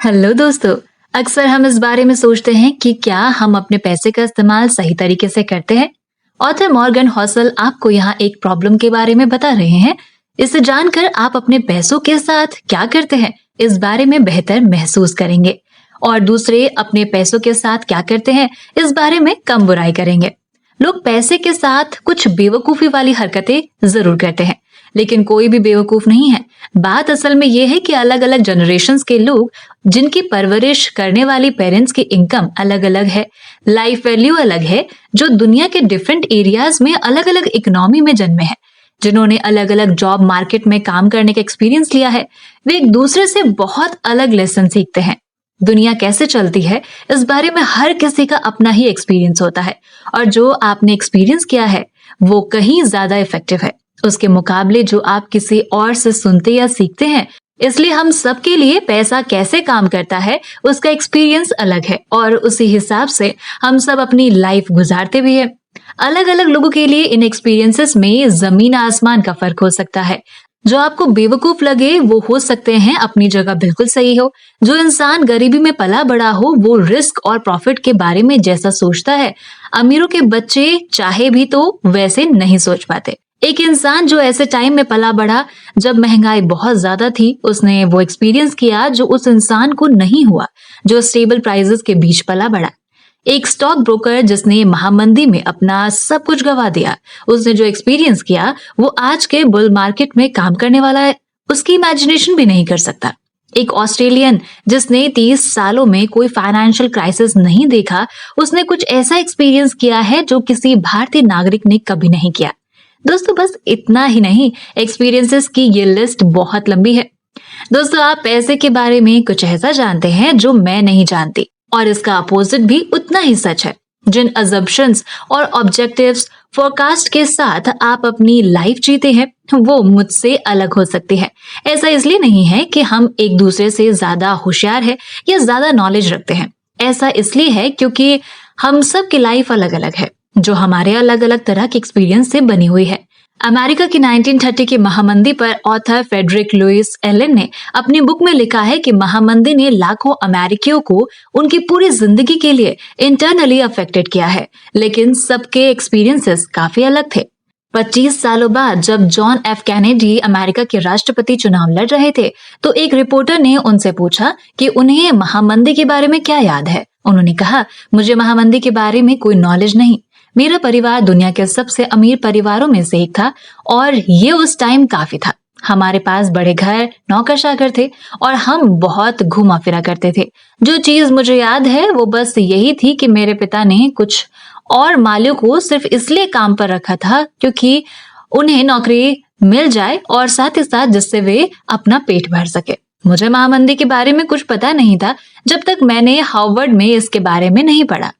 Hello दोस्तों। अक्सर हम इस बारे में सोचते हैं कि क्या हम अपने पैसे का इस्तेमाल सही तरीके से करते हैं। ऑथर मॉर्गन हॉसल आपको यहाँ एक प्रॉब्लम के बारे में बता रहे हैं। इसे जानकर आप अपने पैसों के साथ क्या करते हैं इस बारे में बेहतर महसूस करेंगे और दूसरे अपने पैसों के साथ क्या करते हैं इस बारे में कम बुराई करेंगे। लोग पैसे के साथ कुछ बेवकूफी वाली हरकतें जरूर करते हैं, लेकिन कोई भी बेवकूफ नहीं है। बात असल में यह है कि अलग अलग जनरेशन्स के लोग जिनकी परवरिश करने वाली पेरेंट्स की इनकम अलग अलग है, लाइफ वैल्यू अलग है, जो दुनिया के डिफरेंट एरियाज में अलग अलग इकोनॉमी में जन्मे हैं, जिन्होंने अलग अलग जॉब मार्केट में काम करने का एक्सपीरियंस लिया है, वे एक दूसरे से बहुत अलग लेसन सीखते हैं। दुनिया कैसे चलती है इस बारे में हर किसी का अपना ही एक्सपीरियंस होता है और जो आपने एक्सपीरियंस किया है वो कहीं ज्यादा इफेक्टिव है उसके मुकाबले जो आप किसी और से सुनते या सीखते हैं। इसलिए हम सबके लिए पैसा कैसे काम करता है उसका एक्सपीरियंस अलग है और उसी हिसाब से हम सब अपनी लाइफ गुजारते भी हैं। अलग अलग लोगों के लिए इन एक्सपीरियंसेस में जमीन आसमान का फर्क हो सकता है। जो आपको बेवकूफ लगे वो हो सकते हैं अपनी जगह बिल्कुल सही हो। जो इंसान गरीबी में पला बड़ा हो वो रिस्क और प्रॉफिट के बारे में जैसा सोचता है, अमीरों के बच्चे चाहे भी तो वैसे नहीं सोच पाते। एक इंसान जो ऐसे टाइम में पला बढ़ा जब महंगाई बहुत ज्यादा थी, उसने वो एक्सपीरियंस किया जो उस इंसान को नहीं हुआ जो स्टेबल प्राइसेस के बीच पला बढ़ा। एक स्टॉक ब्रोकर जिसने महामंदी में अपना सब कुछ गवा दिया, उसने जो एक्सपीरियंस किया वो आज के बुल मार्केट में काम करने वाला है उसकी इमेजिनेशन भी नहीं कर सकता। एक ऑस्ट्रेलियन जिसने 30 सालों में कोई फाइनेंशियल क्राइसिस नहीं देखा, उसने कुछ ऐसा एक्सपीरियंस किया है जो किसी भारतीय नागरिक ने कभी नहीं किया। दोस्तों बस इतना ही नहीं, एक्सपीरियंसेस की ये लिस्ट बहुत लंबी है। दोस्तों आप पैसे के बारे में कुछ ऐसा जानते हैं जो मैं नहीं जानती और इसका अपोजिट भी उतना ही सच है। जिन अजम्पशंस और ऑब्जेक्टिव्स फोरकास्ट के साथ आप अपनी लाइफ जीते हैं वो मुझसे अलग हो सकते हैं। ऐसा इसलिए नहीं है कि हम एक दूसरे से ज्यादा होशियार है या ज्यादा नॉलेज रखते हैं। ऐसा इसलिए है क्योंकि हम सब की लाइफ अलग अलग है जो हमारे अलग अलग तरह के एक्सपीरियंस से बनी हुई है। अमेरिका की 1930 की महामंदी पर ऑथर फ्रेडरिक लुइस एलन ने अपनी बुक में लिखा है कि महामंदी ने लाखों अमेरिकियों को उनकी पूरी जिंदगी के लिए इंटरनली अफेक्टेड किया है, लेकिन सबके एक्सपीरियंसेस काफी अलग थे। 25 सालों बाद जब जॉन एफ कैनेडी अमेरिका के राष्ट्रपति चुनाव लड़ रहे थे तो एक रिपोर्टर ने उनसे पूछा कि उन्हें महामंदी के बारे में क्या याद है। उन्होंने कहा, मुझे महामंदी के बारे में कोई नॉलेज नहीं। मेरा परिवार दुनिया के सबसे अमीर परिवारों में से एक था और ये उस टाइम काफी था। हमारे पास बड़े घर, नौकर चाकर थे और हम बहुत घूमा फिरा करते थे। जो चीज मुझे याद है वो बस यही थी कि मेरे पिता ने कुछ और मालियों को सिर्फ इसलिए काम पर रखा था क्योंकि उन्हें नौकरी मिल जाए और साथ ही साथ जिससे वे अपना पेट भर सके। मुझे महामंदी के बारे में कुछ पता नहीं था जब तक मैंने हार्वर्ड में इसके बारे में नहीं पढ़ा।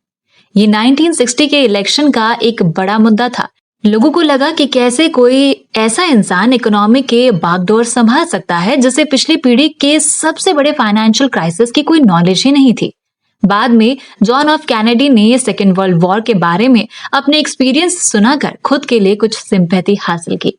ये 1960 के इलेक्शन का एक बड़ा मुद्दा था। लोगों को लगा कि कैसे कोई ऐसा इंसान इकोनॉमी के बागडोर संभाल सकता है जिसे पिछली पीढ़ी के सबसे बड़े फाइनेंशियल क्राइसिस की कोई नॉलेज ही नहीं थी। बाद में जॉन एफ कैनेडी ने सेकेंड वर्ल्ड वॉर के बारे में अपने एक्सपीरियंस सुनाकर खुद के लिए कुछ सिंपैथी हासिल की।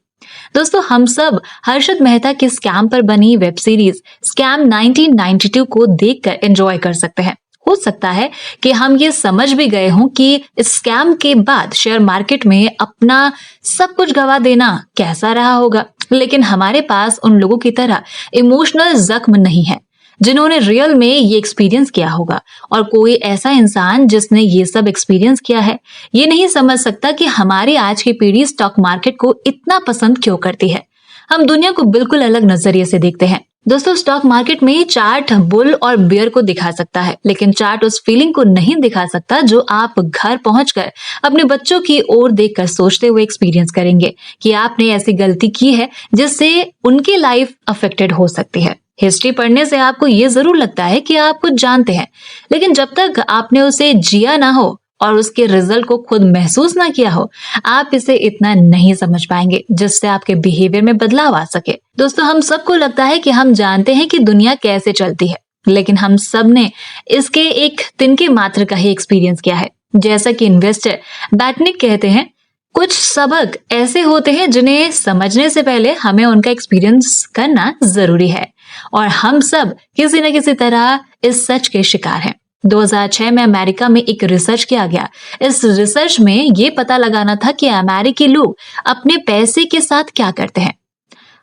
दोस्तों हम सब हर्षद मेहता की स्कैम पर बनी वेब सीरीज स्कैम 1992 को देखकर एंजॉय कर सकते हैं। हो सकता है कि हम ये समझ भी गए हों कि इस स्कैम के बाद शेयर मार्केट में अपना सब कुछ गवा देना कैसा रहा होगा, लेकिन हमारे पास उन लोगों की तरह इमोशनल जख्म नहीं है जिन्होंने रियल में ये एक्सपीरियंस किया होगा। और कोई ऐसा इंसान जिसने ये सब एक्सपीरियंस किया है ये नहीं समझ सकता कि हमारी आज की पीढ़ी स्टॉक मार्केट को इतना पसंद क्यों करती है। हम दुनिया को बिल्कुल अलग नजरिए से देखते हैं। दोस्तों स्टॉक मार्केट में चार्ट बुल और बियर को दिखा सकता है, लेकिन चार्ट उस फीलिंग को नहीं दिखा सकता जो आप घर पहुंचकर अपने बच्चों की ओर देखकर सोचते हुए एक्सपीरियंस करेंगे कि आपने ऐसी गलती की है जिससे उनकी लाइफ अफेक्टेड हो सकती है। हिस्ट्री पढ़ने से आपको ये जरूर लगता है कि आप कुछ जानते हैं, लेकिन जब तक आपने उसे जिया ना हो और उसके रिजल्ट को खुद महसूस ना किया हो, आप इसे इतना नहीं समझ पाएंगे जिससे आपके बिहेवियर में बदलाव आ सके। दोस्तों हम सबको लगता है कि हम जानते हैं कि दुनिया कैसे चलती है, लेकिन हम सब ने इसके एक तिनके मात्र का ही एक्सपीरियंस किया है। जैसा कि इन्वेस्टर बैटनिक कहते हैं, कुछ सबक ऐसे होते हैं जिन्हें समझने से पहले हमें उनका एक्सपीरियंस करना जरूरी है। और हम सब किसी न किसी तरह इस सच के शिकार हैं। 2006 में अमेरिका में एक रिसर्च किया गया। इस रिसर्च में ये पता लगाना था कि अमेरिकी लोग अपने पैसे के साथ क्या करते हैं।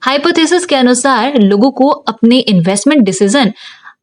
हाइपोथेसिस के अनुसार लोगों को अपने इन्वेस्टमेंट डिसीजन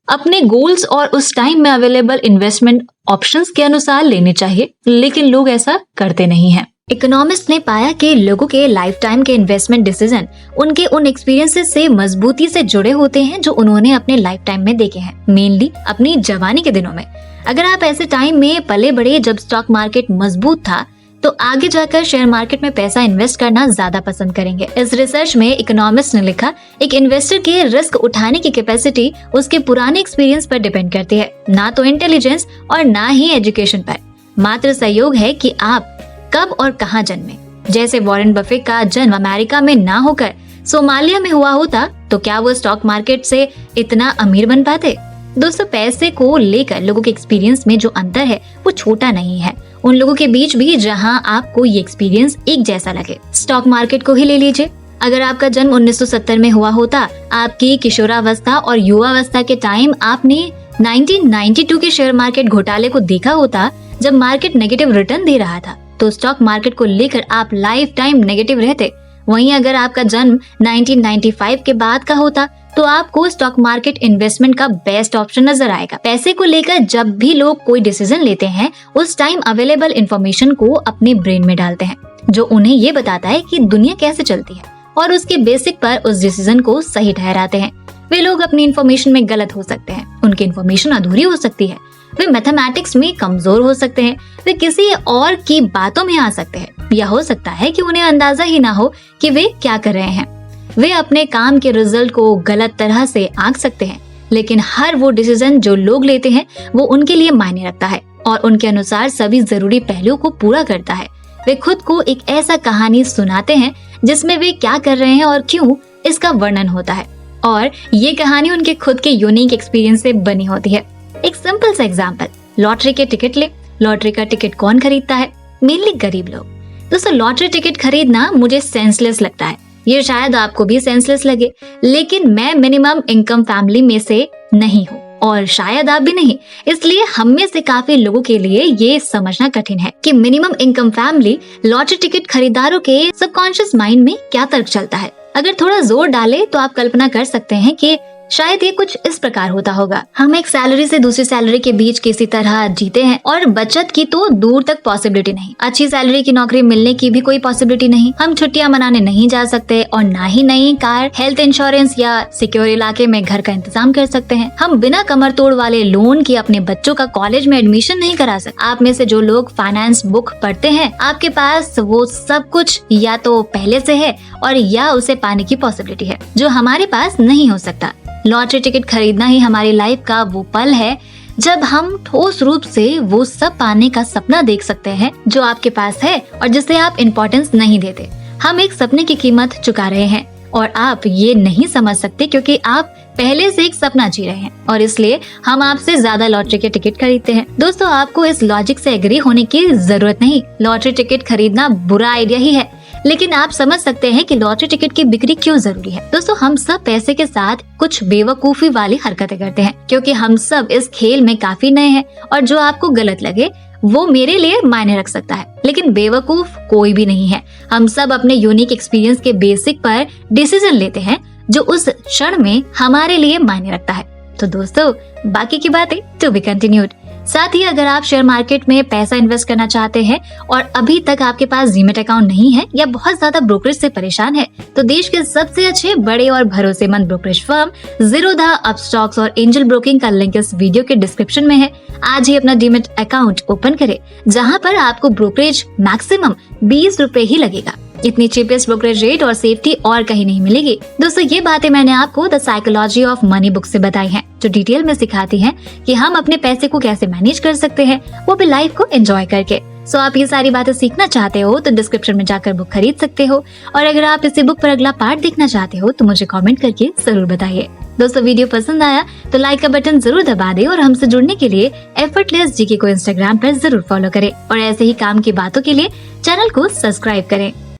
अपने गोल्स और उस टाइम में अवेलेबल इन्वेस्टमेंट ऑप्शंस के अनुसार लेने चाहिए, लेकिन लोग ऐसा करते नहीं हैं। इकोनॉमिस्ट ने पाया कि लोगों के लाइफ टाइम के इन्वेस्टमेंट डिसीजन उनके उन एक्सपीरियंसेस से मजबूती से जुड़े होते हैं जो उन्होंने अपने लाइफ टाइम में देखे हैं, मेनली अपनी जवानी के दिनों में। अगर आप ऐसे टाइम में पले बढ़े जब स्टॉक मार्केट मजबूत था, तो आगे जाकर शेयर मार्केट में पैसा इन्वेस्ट करना ज्यादा पसंद करेंगे। इस रिसर्च में इकोनॉमिस्ट ने लिखा, एक इन्वेस्टर की रिस्क उठाने की कैपेसिटी उसके पुराने एक्सपीरियंस पर डिपेंड करती है, ना तो इंटेलिजेंस और ना ही एजुकेशन पर। मात्र सहयोग है कि आप कब और कहां जन्मे। जैसे वॉरेन बफेट का जन्म अमेरिका में ना होकर सोमालिया में हुआ होता, तो क्या वो स्टॉक मार्केट से इतना अमीर बन पाते? दोस्तों, पैसे को लेकर लोगों के एक्सपीरियंस में जो अंतर है वो छोटा नहीं है उन लोगों के बीच भी जहां आपको ये एक्सपीरियंस एक जैसा लगे। स्टॉक मार्केट को ही ले लीजिए। अगर आपका जन्म 1970 में हुआ होता, आपकी किशोरावस्था और युवावस्था के टाइम आपने 1992 के शेयर मार्केट घोटाले को देखा होता, जब मार्केट नेगेटिव रिटर्न दे रहा था, तो स्टॉक मार्केट को लेकर आप लाइफ टाइम नेगेटिव रहते। वहीं अगर आपका जन्म 1995 के बाद का होता, तो आपको स्टॉक मार्केट इन्वेस्टमेंट का बेस्ट ऑप्शन नजर आएगा। पैसे को लेकर जब भी लोग कोई डिसीजन लेते हैं, उस टाइम अवेलेबल इंफॉर्मेशन को अपने ब्रेन में डालते हैं, जो उन्हें ये बताता है कि दुनिया कैसे चलती है, और उसके बेसिक पर उस डिसीजन को सही ठहराते हैं। वे लोग अपनी इंफॉर्मेशन में गलत हो सकते हैं, उनकी इंफॉर्मेशन अधूरी हो सकती है, वे मैथमेटिक्स में कमजोर हो सकते हैं, वे किसी और की बातों में आ सकते हैं, या हो सकता है कि उन्हें अंदाजा ही ना हो कि वे क्या कर रहे हैं। वे अपने काम के रिजल्ट को गलत तरह से आंक सकते हैं, लेकिन हर वो डिसीजन जो लोग लेते हैं वो उनके लिए मायने रखता है और उनके अनुसार सभी जरूरी पहलुओं को पूरा करता है। वे खुद को एक ऐसा कहानी सुनाते हैं जिसमें वे क्या कर रहे हैं और क्यों, इसका वर्णन होता है, और ये कहानी उनके खुद के यूनिक एक्सपीरियंस से बनी होती है। एक सिंपल सा एग्जांपल, लॉटरी के टिकट ले। लॉटरी का टिकट कौन खरीदता है? मेनली गरीब लोग। दोस्तों, लॉटरी टिकट खरीदना मुझे सेंसलेस लगता है, ये शायद आपको भी सेंसलेस लगे, लेकिन मैं मिनिमम इनकम फैमिली में से नहीं हूँ और शायद आप भी नहीं, इसलिए हम में से काफी लोगों के लिए ये समझना कठिन है कि minimum income family lottery ticket खरीदारों के सबकॉन्शियस माइंड में क्या तर्क चलता है। अगर थोड़ा जोर डाले तो आप कल्पना कर सकते हैं कि शायद ये कुछ इस प्रकार होता होगा। हम एक सैलरी से दूसरी सैलरी के बीच किसी तरह जीते हैं और बचत की तो दूर तक पॉसिबिलिटी नहीं, अच्छी सैलरी की नौकरी मिलने की भी कोई पॉसिबिलिटी नहीं। हम छुट्टियां मनाने नहीं जा सकते और ना ही नई कार, हेल्थ इंश्योरेंस या सिक्योर इलाके में घर का इंतजाम कर सकते हैं। हम बिना कमर तोड़ वाले लोन की अपने बच्चों का कॉलेज में एडमिशन नहीं करा सकते। आप में से जो लोग फाइनेंस बुक पढ़ते हैं, आपके पास वो सब कुछ या तो पहले से है और या उसे पाने की पॉसिबिलिटी है, जो हमारे पास नहीं हो सकता। लॉटरी टिकट खरीदना ही हमारी लाइफ का वो पल है जब हम ठोस रूप से वो सब पाने का सपना देख सकते हैं जो आपके पास है और जिसे आप इम्पोर्टेंस नहीं देते। हम एक सपने की कीमत चुका रहे हैं और आप ये नहीं समझ सकते क्योंकि आप पहले से एक सपना जी रहे हैं और इसलिए हम आपसे ज्यादा लॉटरी के टिकट खरीदते हैं। दोस्तों, आपको इस लॉजिक से एग्री होने की जरूरत नहीं। लॉटरी टिकट खरीदना बुरा आइडिया ही है, लेकिन आप समझ सकते हैं कि लॉटरी टिकट की बिक्री क्यों जरूरी है। दोस्तों, हम सब पैसे के साथ कुछ बेवकूफी वाली हरकतें करते हैं क्योंकि हम सब इस खेल में काफी नए हैं और जो आपको गलत लगे वो मेरे लिए मायने रख सकता है, लेकिन बेवकूफ कोई भी नहीं है। हम सब अपने यूनिक एक्सपीरियंस के बेसिक पर डिसीजन लेते हैं जो उस क्षण में हमारे लिए मायने रखता है। तो दोस्तों, बाकी की बातें टू बी कंटिन्यूड। साथ ही अगर आप शेयर मार्केट में पैसा इन्वेस्ट करना चाहते हैं और अभी तक आपके पास डीमैट अकाउंट नहीं है या बहुत ज्यादा ब्रोकरेज से परेशान है, तो देश के सबसे अच्छे, बड़े और भरोसेमंद ब्रोकरेज फर्म ज़ीरोधा, अपस्टॉक्स और एंजल ब्रोकिंग का लिंक इस वीडियो के डिस्क्रिप्शन में है। आज ही अपना डीमैट अकाउंट ओपन करें, जहां पर आपको ब्रोकरेज मैक्सिमम 20 रुपए ही लगेगा। इतनी चीपेस्ट ब्रोकरेज रेट और सेफ्टी और कहीं नहीं मिलेगी। दोस्तों, ये बातें मैंने आपको the psychology of money book से बताई हैं, जो डिटेल में सिखाती हैं कि हम अपने पैसे को कैसे मैनेज कर सकते हैं, वो भी लाइफ को एंजॉय करके। सो आप ये सारी बातें सीखना चाहते हो तो डिस्क्रिप्शन में जाकर बुक खरीद सकते हो, और अगर आप इसी बुक पर अगला पार्ट देखना चाहते हो तो मुझे कमेंट करके जरूर बताइए। दोस्तों, वीडियो पसंद आया तो लाइक का बटन जरूर दबा दें और हमसे जुड़ने के लिए एफर्टलेस जीके को इंस्टाग्राम पर जरूर फॉलो करें और ऐसे ही काम की बातों के लिए चैनल को सब्सक्राइब करें।